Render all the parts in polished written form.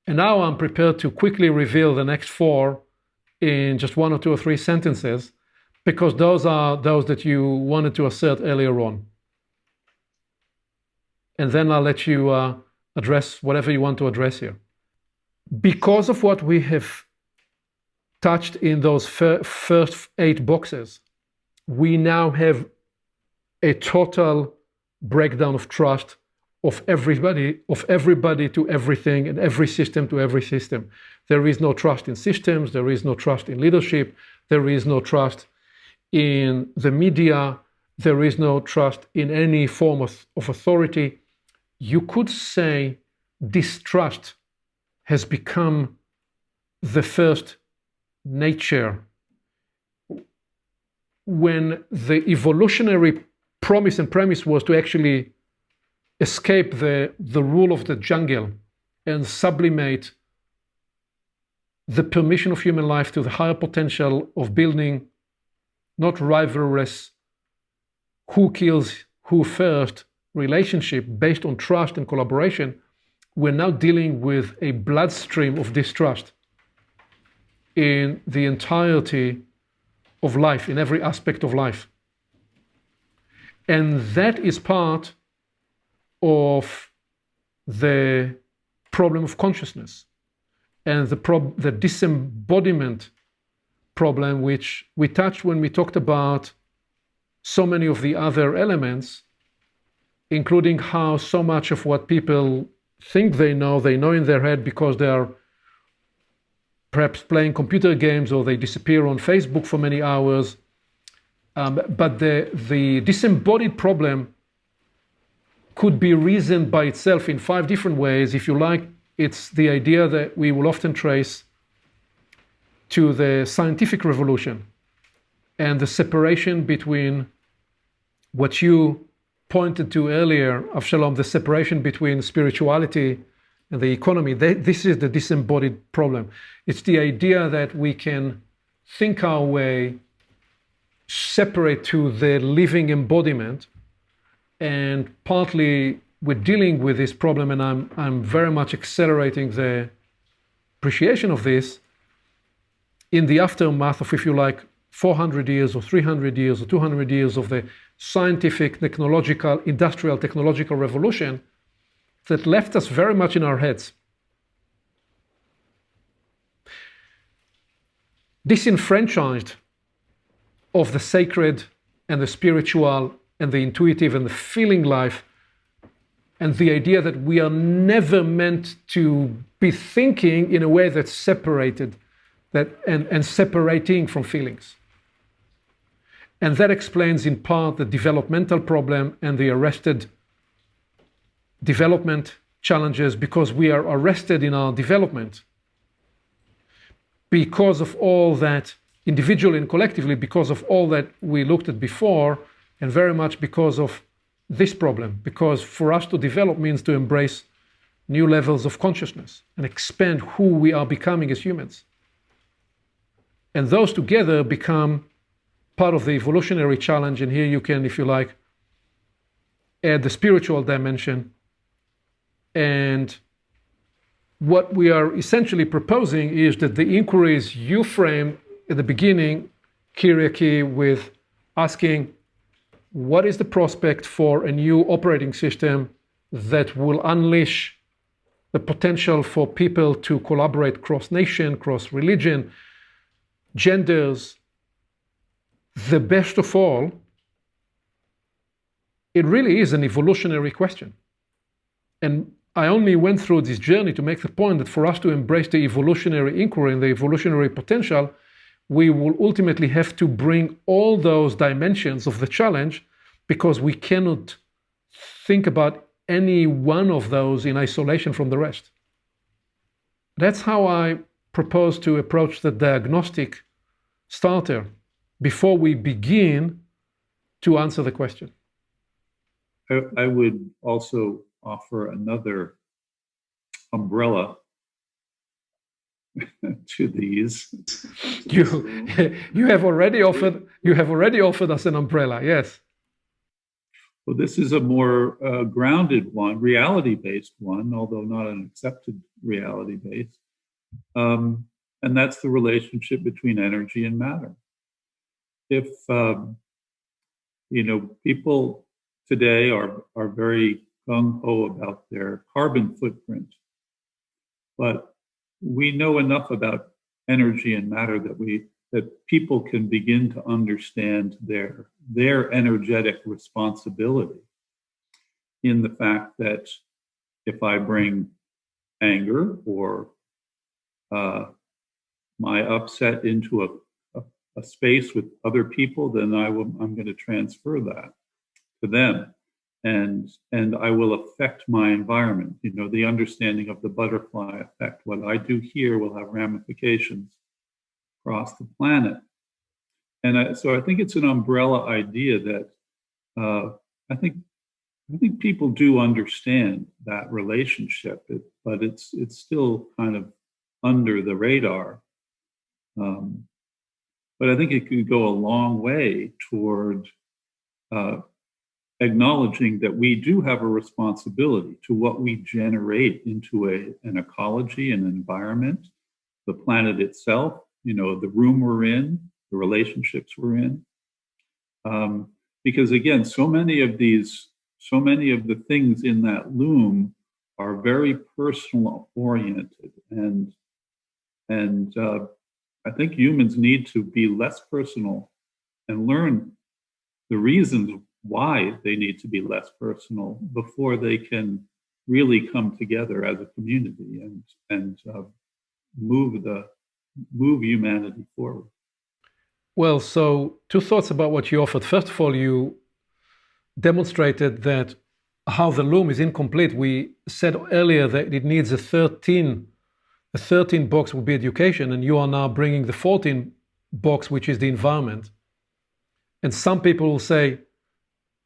And now I'm prepared to quickly reveal the next four in just one or two or three sentences, because those are those that you wanted to assert earlier on. And then I'll let you address whatever you want to address here. Because of what we have touched in those first 8 boxes, we now have a total breakdown of trust of everybody to everything, and every system to every system. There is no trust in systems, there is no trust in leadership, there is no trust in the media, there is no trust in any form of authority. You could say distrust has become the first nature. When the evolutionary promise and premise was to actually escape the rule of the jungle and sublimate the permission of human life to the higher potential of building not rivalrous who kills who first relationship based on trust and collaboration, we're now dealing with a bloodstream of distrust in the entirety of life, in every aspect of life. And that is part of the problem of consciousness and the disembodiment problem, which we touched when we talked about so many of the other elements, including how so much of what people think they know in their head because they are perhaps playing computer games or they disappear on Facebook for many hours. But the disembodied problem could be reasoned by itself in 5 different ways. If you like, it's the idea that we will often trace to the scientific revolution and the separation between what you pointed to earlier, Avshalom, the separation between spirituality and the economy. This is the disembodied problem. It's the idea that we can think our way separate to the living embodiment, and partly we're dealing with this problem, and I'm very much accelerating the appreciation of this in the aftermath of, if you like, 400 years or 300 years or 200 years of the scientific, technological, industrial, technological revolution that left us very much in our heads. Disenfranchised of the sacred and the spiritual and the intuitive and the feeling life, and the idea that we are never meant to be thinking in a way that's separated and separating from feelings. And that explains in part the developmental problem and the arrested development challenges, because we are arrested in our development because of all that, individually and collectively, because of all that we looked at before, and very much because of this problem. Because for us to develop means to embrace new levels of consciousness and expand who we are becoming as humans. And those together become part of the evolutionary challenge. And here you can, if you like, add the spiritual dimension. And what we are essentially proposing is that the inquiries you frame at the beginning, Kyriaki, with asking, what is the prospect for a new operating system that will unleash the potential for people to collaborate cross-nation, cross-religion, genders, the best of all? It really is an evolutionary question. And I only went through this journey to make the point that for us to embrace the evolutionary inquiry and the evolutionary potential, we will ultimately have to bring all those dimensions of the challenge, because we cannot think about any one of those in isolation from the rest. That's how I propose to approach the diagnostic starter before we begin to answer the question. I would also offer another umbrella to these. You have already offered us an umbrella, yes. Well, this is a more grounded one, reality-based one, although not an accepted reality-based. And that's the relationship between energy and matter. If people today are very gung-ho about their carbon footprint, but we know enough about energy and matter that people can begin to understand their energetic responsibility in the fact that if I bring anger or my upset into a space with other people, then I'm going to transfer that to them, and I will affect my environment. The understanding of the butterfly effect. What I do here will have ramifications across the planet, and so I think it's an umbrella idea that I think people do understand that relationship, but it's still kind of under the radar. But I think it could go a long way toward acknowledging that we do have a responsibility to what we generate into an ecology, an environment, the planet itself, the room we're in, the relationships we're in. Because again, so many of the things in that loom are very personal oriented, and I think humans need to be less personal and learn the reasons why they need to be less personal before they can really come together as a community and move humanity forward. Well, so two thoughts about what you offered. First of all, you demonstrated that how the loom is incomplete. We said earlier that it needs a 13 box would be education, and you are now bringing the 14 box, which is the environment. And some people will say,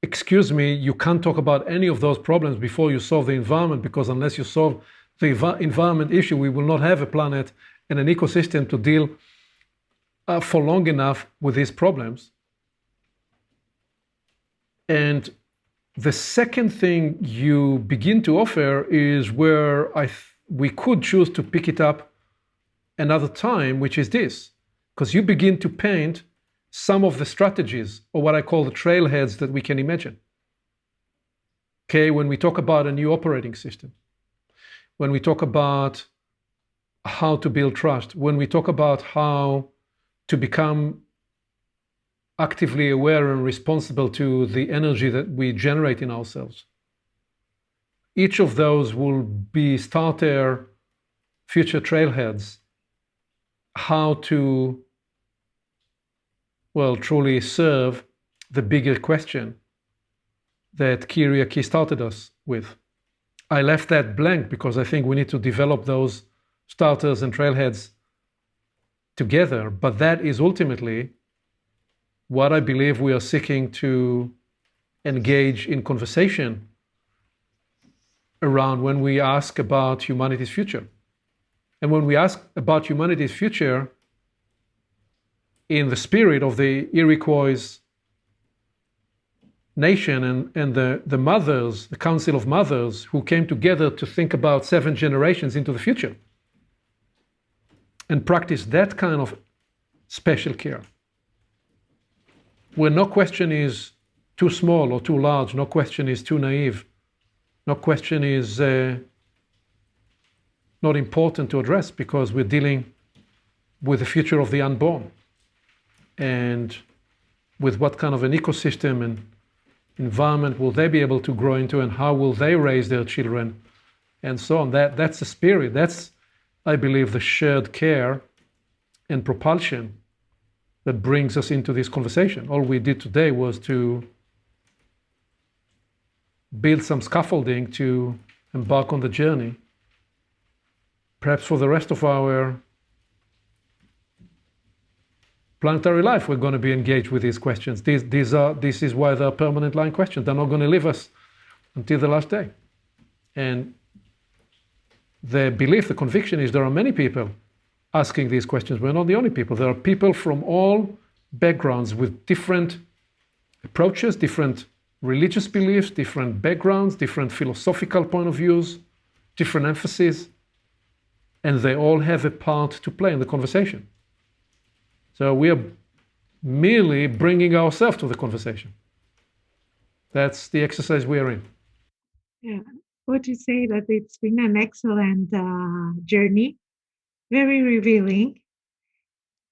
excuse me, you can't talk about any of those problems before you solve the environment, because unless you solve the environment issue, we will not have a planet and an ecosystem to deal for long enough with these problems. And the second thing you begin to offer is where we could choose to pick it up another time, which is this, because you begin to paint some of the strategies, or what I call the trailheads that we can imagine. Okay, when we talk about a new operating system, when we talk about how to build trust, when we talk about how to become actively aware and responsible to the energy that we generate in ourselves. Each of those will be starter future trailheads, how to, truly serve the bigger question that Kyriaki started us with. I left that blank because I think we need to develop those starters and trailheads together, but that is ultimately what I believe we are seeking to engage in conversation around when we ask about humanity's future. And when we ask about humanity's future in the spirit of the Iroquois nation and the mothers, the Council of Mothers, who came together to think about 7 generations into the future and practice that kind of special care, where no question is too small or too large, no question is too naive, no question is not important to address, because we're dealing with the future of the unborn and with what kind of an ecosystem and environment will they be able to grow into, and how will they raise their children, and so on. That's the spirit. That's, I believe, the shared care and propulsion that brings us into this conversation. All we did today was to build some scaffolding to embark on the journey. Perhaps for the rest of our planetary life, we're going to be engaged with these questions. This is why they're permanent line questions. They're not going to leave us until the last day. And the belief, the conviction is there are many people asking these questions. We're not the only people. There are people from all backgrounds with different approaches, different religious beliefs, different backgrounds, different philosophical point of views, different emphases, and they all have a part to play in the conversation. So we are merely bringing ourselves to the conversation. That's the exercise we are in. Yeah. Would you say that it's been an excellent journey, very revealing,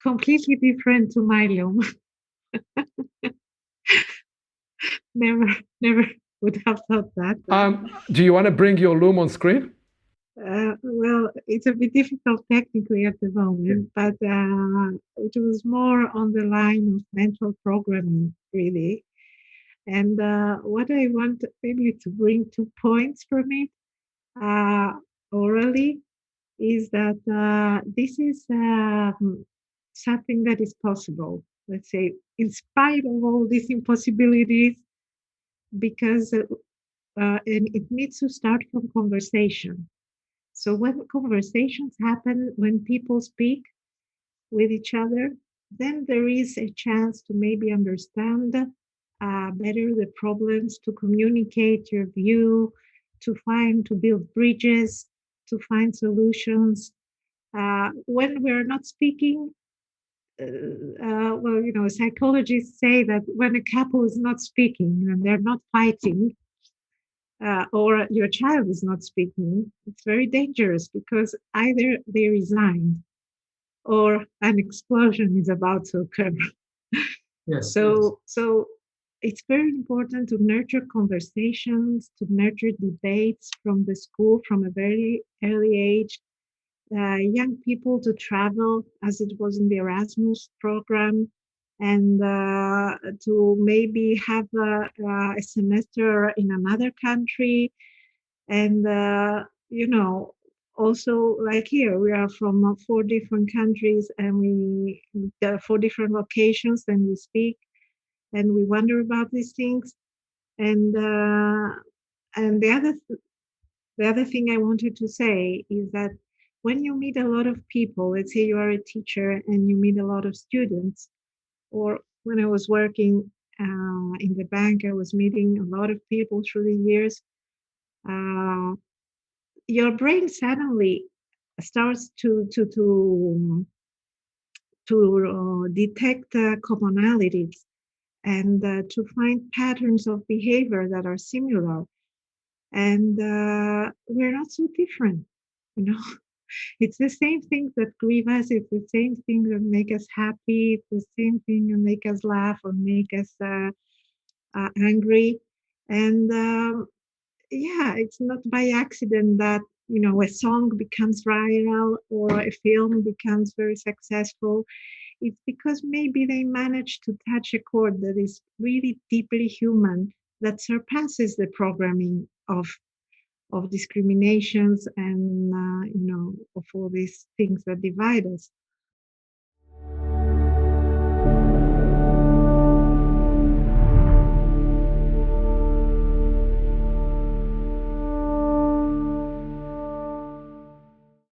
completely different to my loom? Never would have thought that. Do you want to bring your loom on screen? Well, it's a bit difficult technically at the moment, but it was more on the line of mental programming, really. And what I want maybe to bring 2 points from it orally is that this is something that is possible, let's say, in spite of all these impossibilities, because and it needs to start from conversation. So when conversations happen, when people speak with each other, then there is a chance to maybe understand better the problems, to communicate your view, to build bridges, to find solutions. When we're not speaking, well, psychologists say that when a couple is not speaking and they're not fighting, or your child is not speaking, it's very dangerous because either they resigned or an explosion is about to occur. Yes. So it's very important to nurture conversations, to nurture debates from the school from a very early age. Young people to travel, as it was in the Erasmus program, and to maybe have a semester in another country. And, also like here, we are from 4 different countries and there are 4 different locations and we speak and we wonder about these things. And the other thing I wanted to say is that when you meet a lot of people, let's say you are a teacher and you meet a lot of students, or when I was working in the bank, I was meeting a lot of people through the years. Your brain suddenly starts to detect commonalities and to find patterns of behavior that are similar. And we're not so different, you know. It's the same things that grieve us. It's the same things that make us happy. It's the same thing that make us laugh or make us angry. And yeah, it's not by accident that a song becomes viral or a film becomes very successful. It's because maybe they managed to touch a chord that is really deeply human, that surpasses the programming of discriminations and of all these things that divide us.